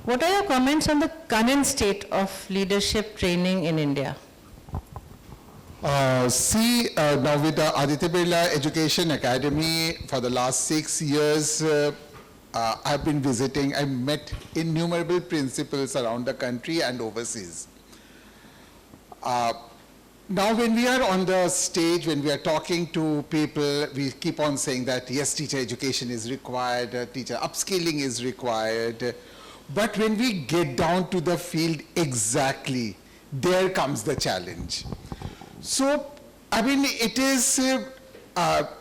What are your comments on the current state of leadership training in India? Now with the Aditya Birla Education Academy for the last 6 years, I've been visiting. I met innumerable principals around the country and overseas. Now when we are on the stage, when we are talking to people, we keep on saying that yes, teacher education is required, teacher upskilling is required. But when we get down to the field, exactly, there comes the challenge. So, I mean, it is,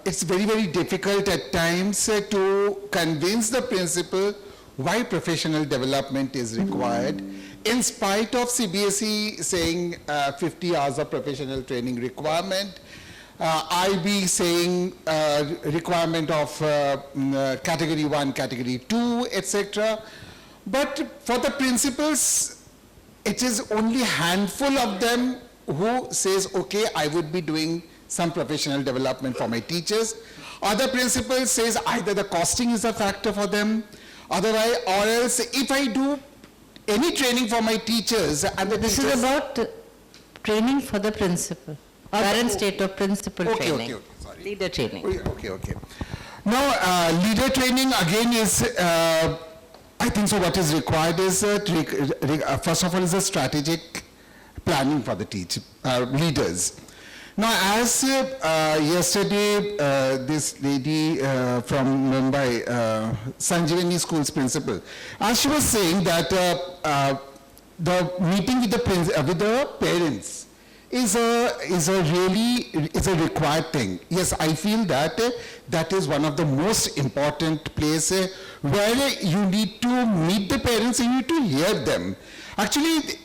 it's very, very difficult at times to convince the principal why professional development is required. In spite of CBSE saying 50 hours of professional training requirement, IB saying requirement of category 1, category 2, etc. But for the principals, it is only a handful of them who says, okay, I would be doing some professional development for my teachers. Other principals says either the costing is a factor for them, otherwise, or else if I do any training for my teachers and the This teachers, is about training for the principal. Current state of principal training. Okay, sorry. Leader training. Okay. Now, leader training again is, I think so what is required is, first of all, is a strategic planning for the leaders. Now, as yesterday, this lady from Mumbai, Sanjivani School's principal, as she was saying that the meeting with the parents is a required thing. Yes, I feel that that is one of the most important places where you need to meet the parents and you need to hear them. Actually,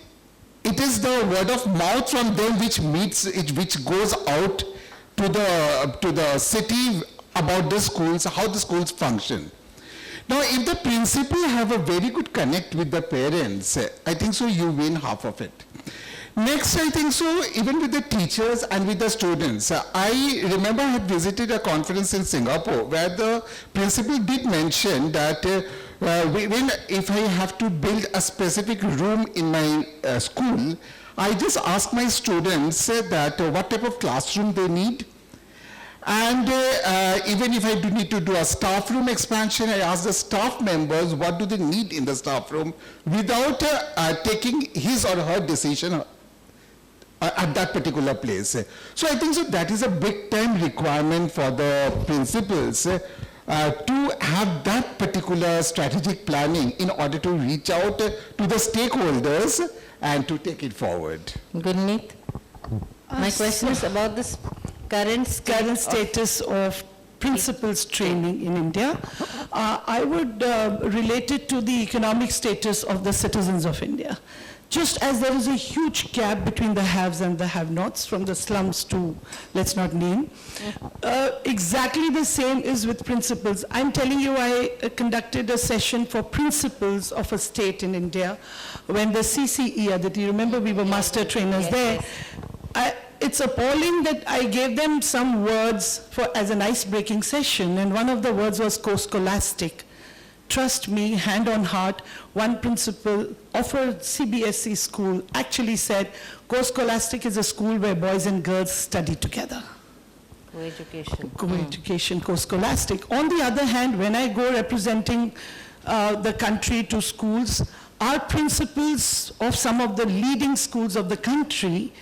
it is the word of mouth from them which goes out to the city about the schools, how the schools function. Now, if the principal have a very good connect with the parents, I think so you win half of it. Next, I think so, even with the teachers and with the students. I remember I had visited a conference in Singapore where the principal did mention that if I have to build a specific room in my school, I just ask my students that what type of classroom they need. And even if I do need to do a staff room expansion, I ask the staff members what do they need in the staff room without taking his or her decision at that particular place. So I think so that is a big time requirement for the principals to have that particular strategic planning in order to reach out to the stakeholders and to take it forward. Gunmeet, my question is about this current status of principals training in India. I would relate it to the economic status of the citizens of India. Just as there is a huge gap between the haves and the have-nots, from the slums to, let's not name, exactly the same is with principals. I'm telling you, I conducted a session for principals of a state in India when the CCE, Aditi, remember we were master trainers there. It's appalling that I gave them some words as an ice-breaking session, and one of the words was co-scholastic. Trust me, hand on heart, one principal of a CBSE school actually said, co-scholastic is a school where boys and girls study together. Co-education. Co-education, co-scholastic. On the other hand, when I go representing the country to schools, our principals of some of the leading schools of the country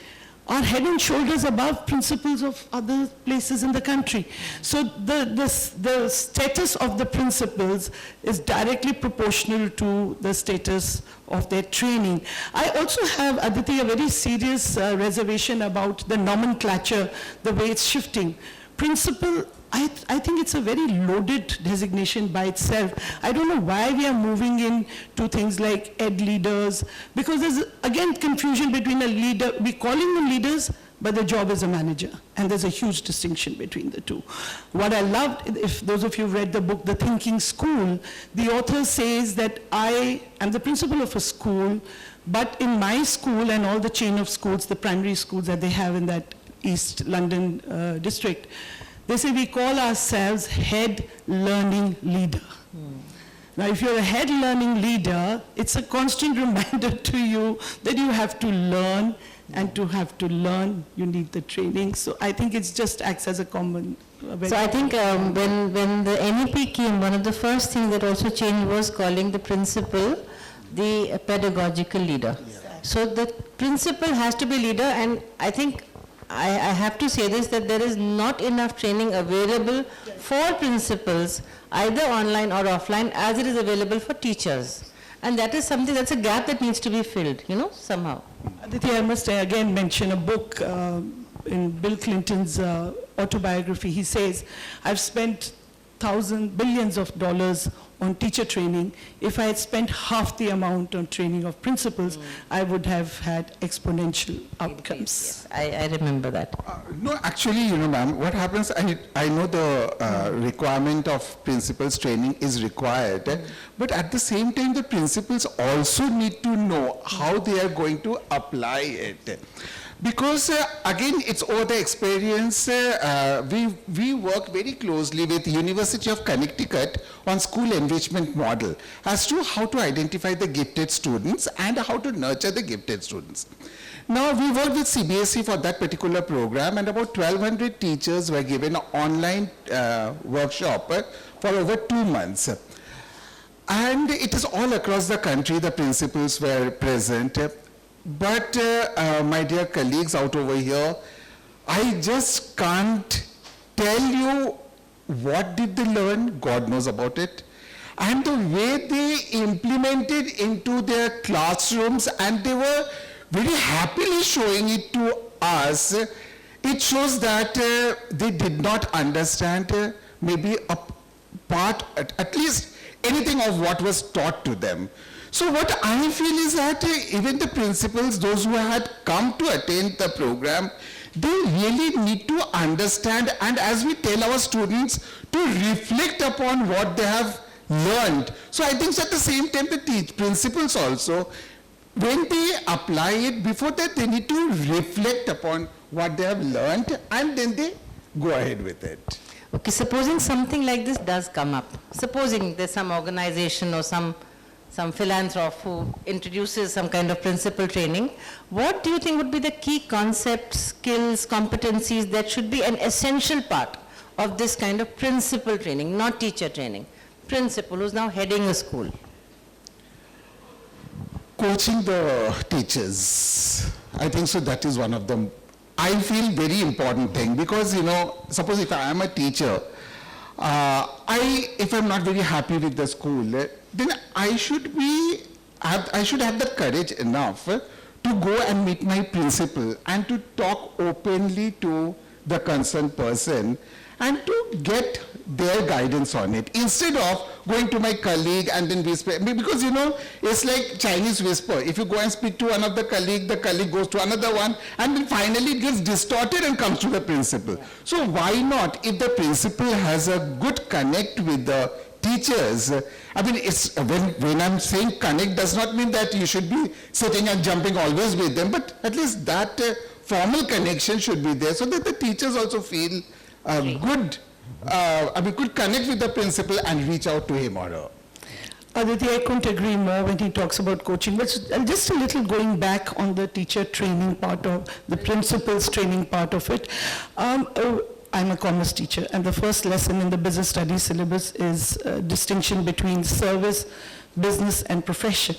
are head and shoulders above principals of other places in the country. So the status of the principals is directly proportional to the status of their training. I also have, Aditi, a very serious reservation about the nomenclature, the way it's shifting. Principal, I think it's a very loaded designation by itself. I don't know why we are moving into things like ed leaders, because there's, again, confusion between a leader. We're calling them leaders, but their job is a manager. And there's a huge distinction between the two. What I loved, if those of you read the book, The Thinking School, the author says that I am the principal of a school, but in my school and all the chain of schools, the primary schools that they have in that East London district, they say we call ourselves head learning leader. Now, if you're a head learning leader, it's a constant reminder to you that you have to learn, and to have to learn, you need the training. So I think it just acts as a common. So I think when the NEP came, one of the first things that also changed was calling the principal the pedagogical leader. So the principal has to be leader, and I think I have to say this, that there is not enough training available for principals, either online or offline, as it is available for teachers. And that is something, that's a gap that needs to be filled, somehow. Aditi, I must again mention a book in Bill Clinton's autobiography. He says, I've spent billions of dollars on teacher training. If I had spent half the amount on training of principals, I would have had exponential outcomes. Yes, I remember that. No, actually, ma'am, what happens, I know the requirement of principals training is required, but at the same time, the principals also need to know how they are going to apply it. Because again, it's over the experience. We work very closely with University of Connecticut on school enrichment model as to how to identify the gifted students and how to nurture the gifted students. Now, we worked with CBSE for that particular program, and about 1,200 teachers were given an online workshop for over 2 months. And it is all across the country, the principals were present. But my dear colleagues out over here, I just can't tell you what did they learn, God knows about it, and the way they implemented into their classrooms, and they were very happily showing it to us. It shows that they did not understand maybe a part, at least anything of what was taught to them. So what I feel is that even the principals, those who had come to attend the program, they really need to understand, and as we tell our students, to reflect upon what they have learned. So I think at the same time, the principals also, when they apply it, before that they need to reflect upon what they have learned, and then they go ahead with it. Okay, supposing something like this does come up, supposing there's some organization or some philanthrop who introduces some kind of principal training, what do you think would be the key concepts, skills, competencies that should be an essential part of this kind of principal training, not teacher training? Principal who's now heading a school. Coaching the teachers, I think so that is one of them. I feel very important thing, because suppose if I am a teacher, if I'm not very happy with the school, then I should have the courage enough to go and meet my principal and to talk openly to the concerned person and to get their guidance on it, instead of going to my colleague and then whisper. Because it's like Chinese whisper. If you go and speak to one of the colleague goes to another one, and then finally it gets distorted and comes to the principal. So why not, if the principal has a good connect with the teachers, I mean, it's when I'm saying connect, does not mean that you should be sitting and jumping always with them, but at least that formal connection should be there, so that the teachers also feel good connect with the principal and reach out to him or her. Aditi, I couldn't agree more when he talks about coaching, but just a little going back on the teacher training part of the principal's training part of it. I'm a commerce teacher, and the first lesson in the business studies syllabus is distinction between service, business, and profession.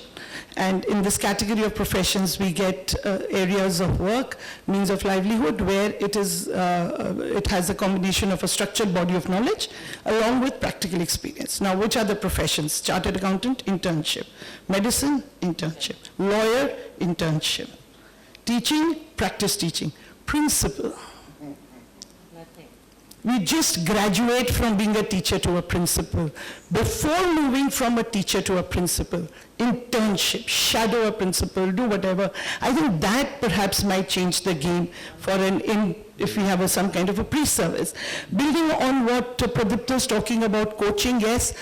And in this category of professions, we get areas of work, means of livelihood, where it has a combination of a structured body of knowledge along with practical experience. Now, which are the professions? Chartered accountant, internship. Medicine, internship. Lawyer, internship. Teaching, practice teaching. Principal. We just graduate from being a teacher to a principal. Before moving from a teacher to a principal, internship, shadow a principal, do whatever. I think that perhaps might change the game for if we have some kind of a pre-service. Building on what Prodipta is talking about coaching, yes,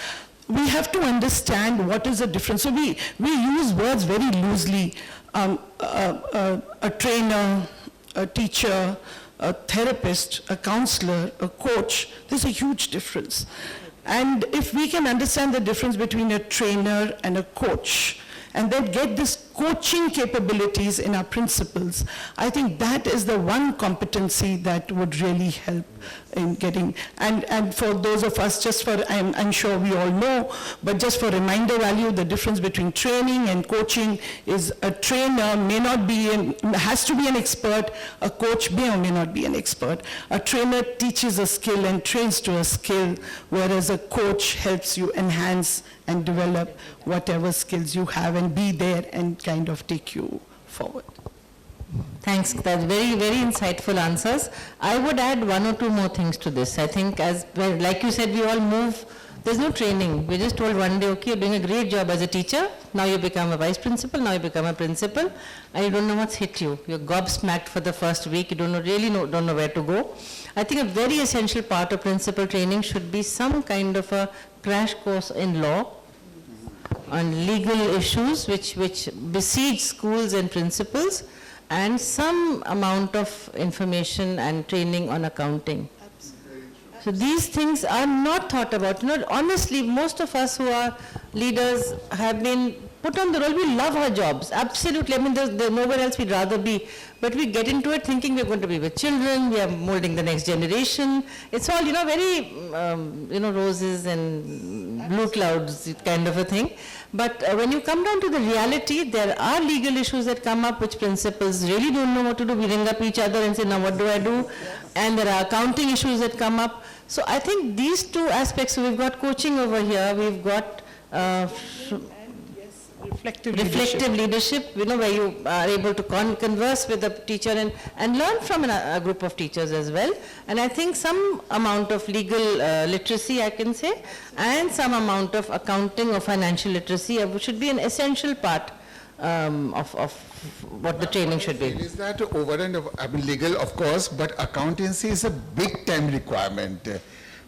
we have to understand what is the difference. So we use words very loosely. A trainer, a teacher, a therapist, a counselor, a coach, there's a huge difference. And if we can understand the difference between a trainer and a coach, and then get this coaching capabilities in our principals, I think that is the one competency that would really help in getting, and for those of us, just for, I'm sure we all know, but just for reminder value, the difference between training and coaching is a trainer may not be, has to be an expert, a coach may or may not be an expert. A trainer teaches a skill and trains to a skill, whereas a coach helps you enhance and develop whatever skills you have and be there and kind of take you forward. Thanks, that's very, very insightful answers. I would add one or two more things to this. I think as, well, like you said, we all move, there's no training. We're just told one day, okay, you're doing a great job as a teacher, now you become a vice principal, now you become a principal, and you don't know what's hit you. You're gobsmacked for the first week, you don't know where to go. I think a very essential part of principal training should be some kind of a crash course in law, on legal issues which besiege schools and principals, and some amount of information and training on accounting. So these things are not thought about. You know, honestly, most of us who are leaders have been put on the role. We love our jobs, absolutely. I mean, there's nowhere else we'd rather be. But we get into it thinking we're going to be with children, we are molding the next generation. It's all, very, roses and blue clouds kind of a thing. But when you come down to the reality, there are legal issues that come up which principals really don't know what to do. We ring up each other and say, now what do I do? And there are accounting issues that come up. So I think these two aspects, so we've got coaching over here, we've got reflective leadership, where you are able to converse with the teacher and learn from a group of teachers as well. And I think some amount of legal literacy, I can say, and some amount of accounting or financial literacy should be an essential part of what the training should be. Is that over and over, I mean, legal, of course, but accountancy is a big time requirement.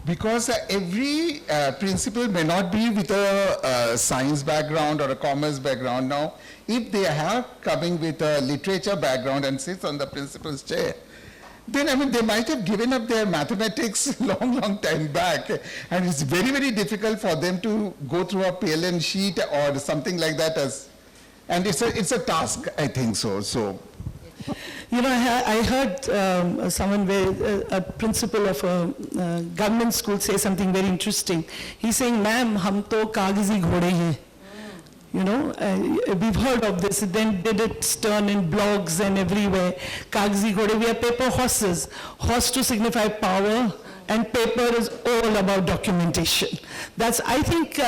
Because every principal may not be with a science background or a commerce background. Now, if they are coming with a literature background and sits on the principal's chair, then I mean they might have given up their mathematics long time back, and it's very, very difficult for them to go through a PLN sheet or something like that. And it's a task, I think so. I heard someone, a principal of a government school, say something very interesting. He's saying, ma'am, hum to kagzi ghode hain. We've heard of this, then did it turn in blogs and everywhere. Kagzi ghode, we are paper horses. Horse to signify power, and paper is all about documentation. That's, I think,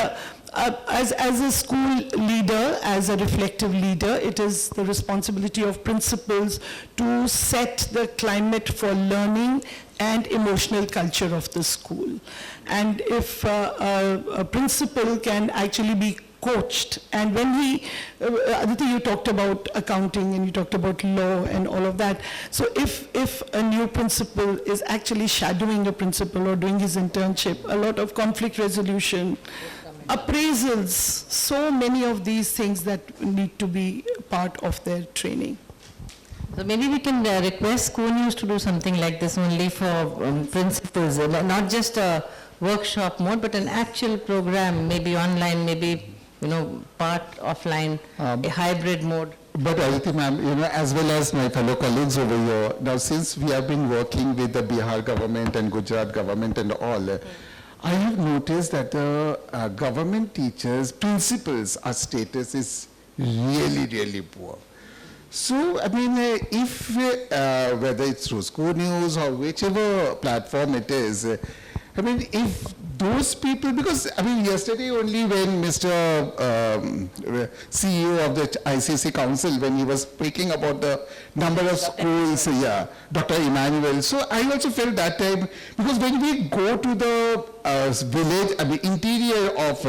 as a school leader, as a reflective leader, it is the responsibility of principals to set the climate for learning and emotional culture of the school. And if a principal can actually be coached, and when Aditi, you talked about accounting and you talked about law and all of that. So if a new principal is actually shadowing a principal or doing his internship, a lot of conflict resolution, appraisals, so many of these things that need to be part of their training. So maybe we can request ScooNews to do something like this only for principals, not just a workshop mode, but an actual program, maybe online, maybe part offline, a hybrid mode. But Aditi ma'am, as well as my fellow colleagues over here, now since we have been working with the Bihar government and Gujarat government and all, I have noticed that the government teachers, principals, our status is really, really poor. So, I mean, if, whether it's through ScooNews or whichever platform it is, I mean, if those people, because, I mean, yesterday only when Mr. CEO of the ICC Council, when he was speaking about the number of schools, Dr. Emmanuel, so I also felt that time, because when we go to the village, I mean, interior of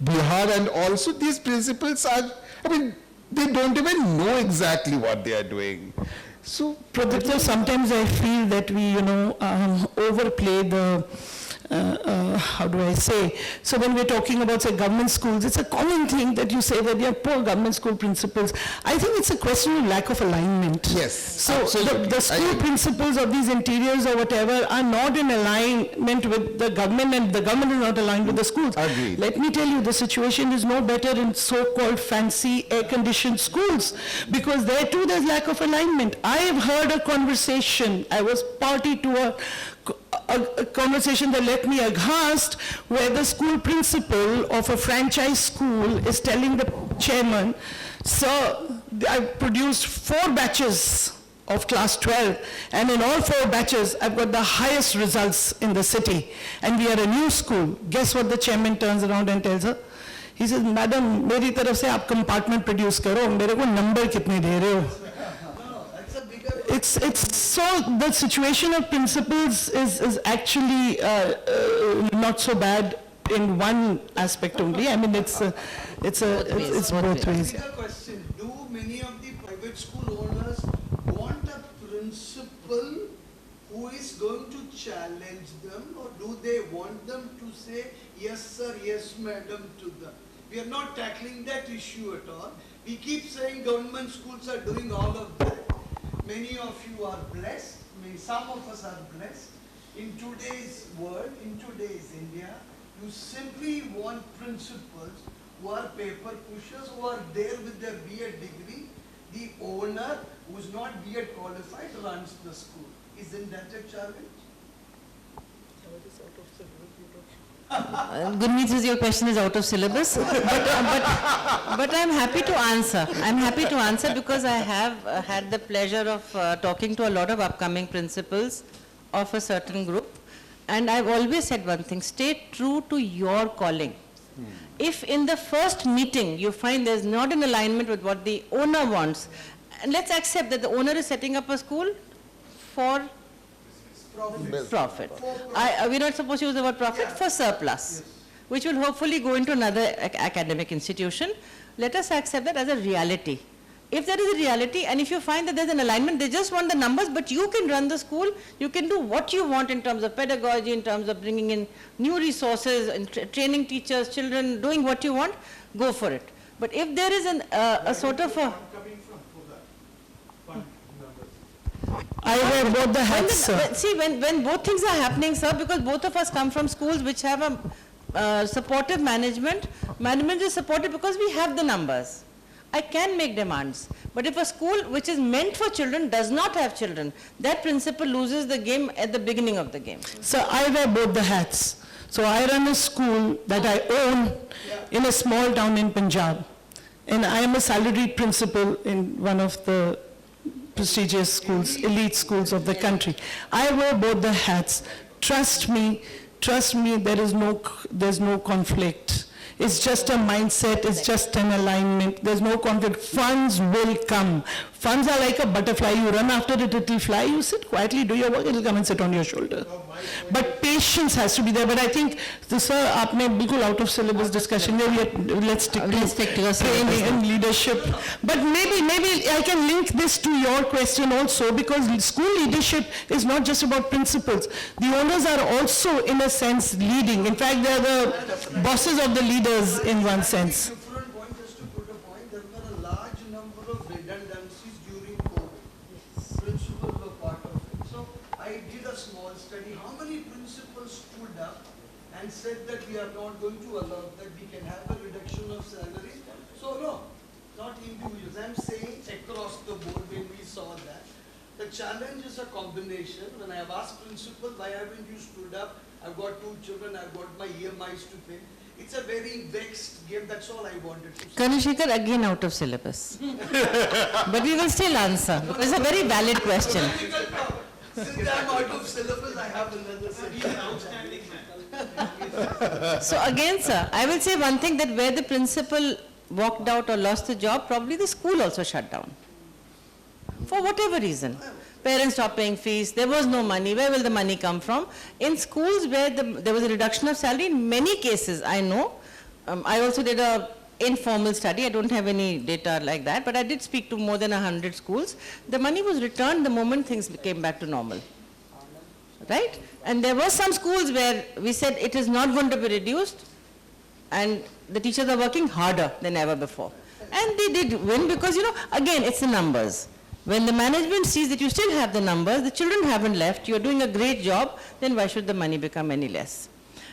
Bihar, and also these principals are, I mean, they don't even know exactly what they are doing. So, Prodipta, sometimes I feel that we, overplay the how do I say? So when we're talking about, say, government schools, it's a common thing that you say that you have poor government school principals. I think it's a question of lack of alignment. Yes, So absolutely. the school principals of these interiors or whatever are not in alignment with the government, and the government is not aligned with the schools. Agreed. Let me tell you, the situation is no better in so-called fancy air-conditioned schools, because there too there's lack of alignment. I have heard a conversation, I was party to a conversation that left me aghast, where the school principal of a franchise school is telling the chairman, "Sir, I've produced 4 batches of class 12, and in all 4 batches, I've got the highest results in the city, and we are a new school." Guess what the chairman turns around and tells her? He says, "Madam, मेरी तरफ से आप compartment produce करो, मेरे को number कितने दे रहे हो?" It's so, the situation of principals is actually not so bad in one aspect only. I mean, it's both ways. Bigger question, do many of the private school owners want a principal who is going to challenge them, or do they want them to say, "Yes sir, yes madam" to them? We are not tackling that issue at all. We keep saying government schools are doing all of that. Many of you are blessed, some of us are blessed. In today's world, in today's India, you simply want principals who are paper pushers, who are there with their B.Ed degree. The owner, who is not B.Ed qualified, runs the school. Isn't that a challenge? Gunmeet, your question is out of syllabus, but I'm happy to answer. I'm happy to answer because I have had the pleasure of talking to a lot of upcoming principals of a certain group, and I've always said one thing: stay true to your calling. If in the first meeting you find there's not an alignment with what the owner wants, and let's accept that the owner is setting up a school for profit. We're not supposed to use the word profit, for surplus, which will hopefully go into another academic institution. Let us accept that as a reality. If that is a reality, and if you find that there's an alignment, they just want the numbers, but you can run the school, you can do what you want in terms of pedagogy, in terms of bringing in new resources, and training teachers, children, doing what you want, go for it. But if there is a sort of a... I wear both the hats, sir. See, when both things are happening, sir, because both of us come from schools which have a supportive management. Management is supportive because we have the numbers. I can make demands. But if a school which is meant for children does not have children, that principal loses the game at the beginning of the game. So I wear both the hats. So I run a school that I own in a small town in Punjab. And I am a salaried principal in one of the prestigious schools, elite schools of the country. I wear both the hats. Trust me, there's no conflict. It's just a mindset, it's just an alignment. There's no conflict. Funds will come. Funds are like a butterfly. You run after it, it will fly. You sit quietly, do your work, it will come and sit on your shoulder. But patience has to be there. But I think, sir, aapne bilkul out of syllabus discussion, let's stick to your training and leadership. But maybe I can link this to your question also, because school leadership is not just about principals. The owners are also, in a sense, leading. In fact, they are the bosses of the leaders in one sense. Different point, just to put a point, there were a large number of redundancies during COVID. Principals were part of it. So I did a small study. How many principals stood up and said that we are not going to allow that, we can have a reduction of salaries? So no, not individuals. I'm saying across the board when we saw that. The challenge is a combination. When I have asked principal, why haven't you stood up? I've got 2 children, I've got my EMIs to pay. It's a very vexed game, that's all I wanted to say. Kanishikar, again out of syllabus. But we will still answer, because it's a very valid question. Since I'm out of syllabus, I have another session. So again, sir, I will say one thing, that where the principal walked out or lost the job, probably the school also shut down. For whatever reason. Parents stopped paying fees, there was no money, where will the money come from? In schools where there was a reduction of salary, in many cases, I know, I also did an informal study, I don't have any data like that, but I did speak to more than 100 schools. The money was returned the moment things came back to normal. right? And there were some schools where we said it is not going to be reduced, and the teachers are working harder than ever before. And they did win because, again, it's the numbers. When the management sees that you still have the numbers, the children haven't left, you're doing a great job, then why should the money become any less?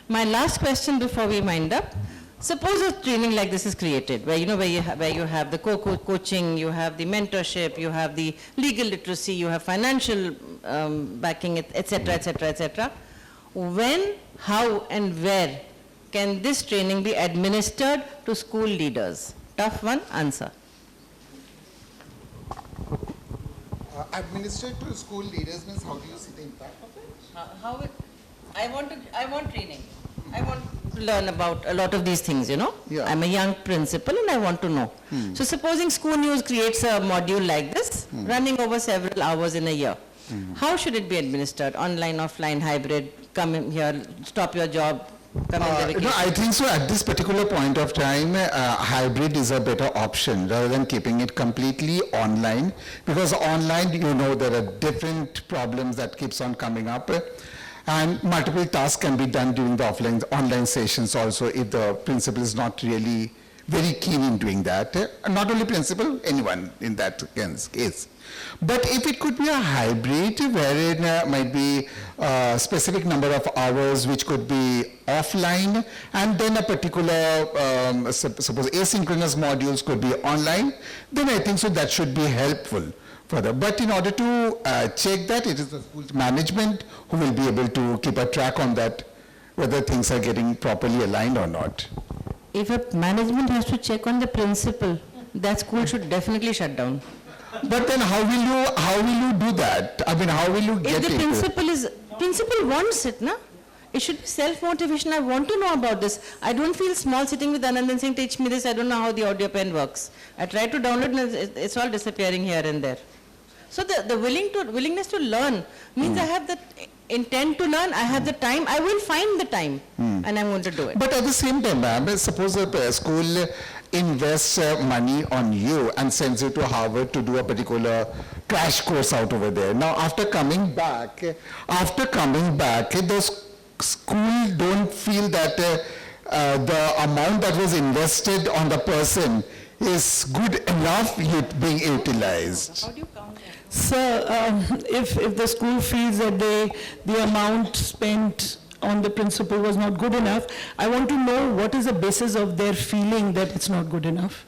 My last question before we wind up, suppose a training like this is created, where you have the coaching, you have the mentorship, you have the legal literacy, you have financial backing, etc., etc., etc. When, how, and where can this training be administered to school leaders? Tough one, answer. Administered to school leaders means how do you see the impact of it? I want training. I want to learn about a lot of these things, Yeah. I'm a young principal and I want to know. So supposing ScooNews creates a module like this, running over several hours in a year. How should it be administered? Online, offline, hybrid, come in here, stop your job, come in the vacation? No, I think so. At this particular point of time, hybrid is a better option rather than keeping it completely online, because online, there are different problems that keeps on coming up. And multiple tasks can be done during the online sessions also if the principal is not really very keen in doing that. Not only principal, anyone in that case. But if it could be a hybrid wherein might be a specific number of hours which could be offline, and then a particular, suppose asynchronous modules could be online, then I think so that should be helpful further. But in order to check that, it is the school's management who will be able to keep a track on that, whether things are getting properly aligned or not. If a management has to check on the principal, that school should definitely shut down. But then how will you do that? I mean, how will you get If the it? principal wants it, na? It should be self-motivation. I want to know about this. I don't feel small sitting with Anand and saying, teach me this, I don't know how the audio pen works. I try to download and it's all disappearing here and there. So the willingness to learn means I have the intent to learn, I have the time, I will find the time and I'm going to do it. But at the same time, ma'am, suppose a school invests money on you and sends you to Harvard to do a particular crash course out over there. Now, after coming back, the school don't feel that the amount that was invested on the person is good enough being utilized. How do you count that? Sir, if the school feels that the amount spent on the principal was not good enough, I want to know what is the basis of their feeling that it's not good enough.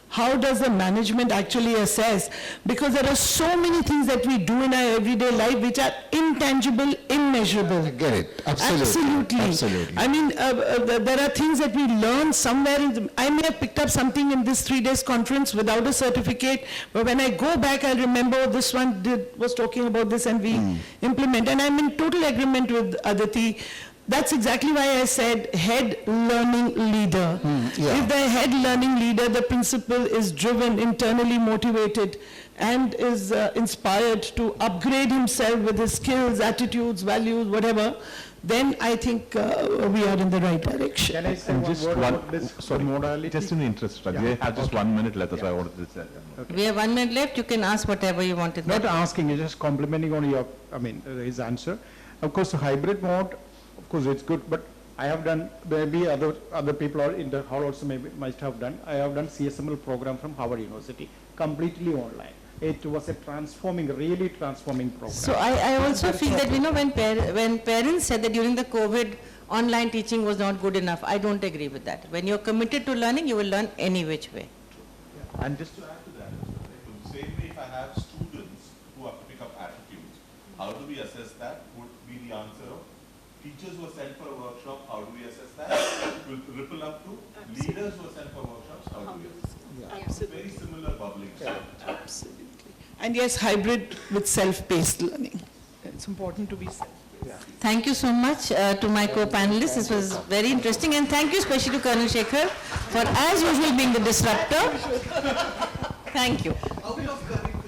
How does the management actually assess? Because there are so many things that we do in our everyday life which are intangible, immeasurable. I get it. Absolutely. Absolutely. I mean, there are things that we learn somewhere. I may have picked up something in this 3 days conference without a certificate, but when I go back, I'll remember this one was talking about this and we implement. And I'm in total agreement with Aditi. That's exactly why I said head learning leader. If the head learning leader, the principal is driven, internally motivated, and is inspired to upgrade himself with his skills, attitudes, values, whatever, then I think we are in the right direction. Can I say one word about this modality? Just in the interest, I have just 1 minute left, that's why I wanted to say. Okay. We have 1 minute left, you can ask whatever you wanted. Not asking, you're just complimenting on your, his answer. Of course, the hybrid mode, of course, it's good, but I have done, maybe other people are in the hall also might have done. I have done CSML program from Howard University, completely online. It was a really transforming program. So I also feel that, when parents said that during the COVID, online teaching was not good enough, I don't agree with that. When you're committed to learning, you will learn any which way. Yeah. And just To add to that, the same way if I have students who have to pick up attitudes, how do we assess that would be the answer of teachers who are sent for a workshop, how do we assess that? It will ripple up to leaders who are sent for workshops, how do we assess that? Absolutely. Very similar bubbling. Absolutely. And yes, hybrid with self-paced learning. It's important to be self-paced. Thank you so much to my co-panelists. This was very interesting, and thank you especially to Colonel Shekhar for, as usual, being the disruptor. Thank you. Out of curriculum.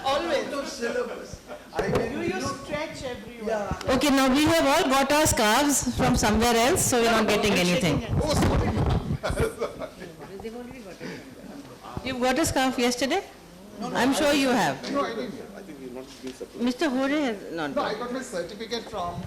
Always. Out of syllabus. You stretch everyone. Yeah. Okay, now we have all got our scarves from somewhere else, so we're not getting anything. You've got a scarf yesterday? I'm sure you have. No, I didn't. Mr. Hore has not. No, I got my certificate from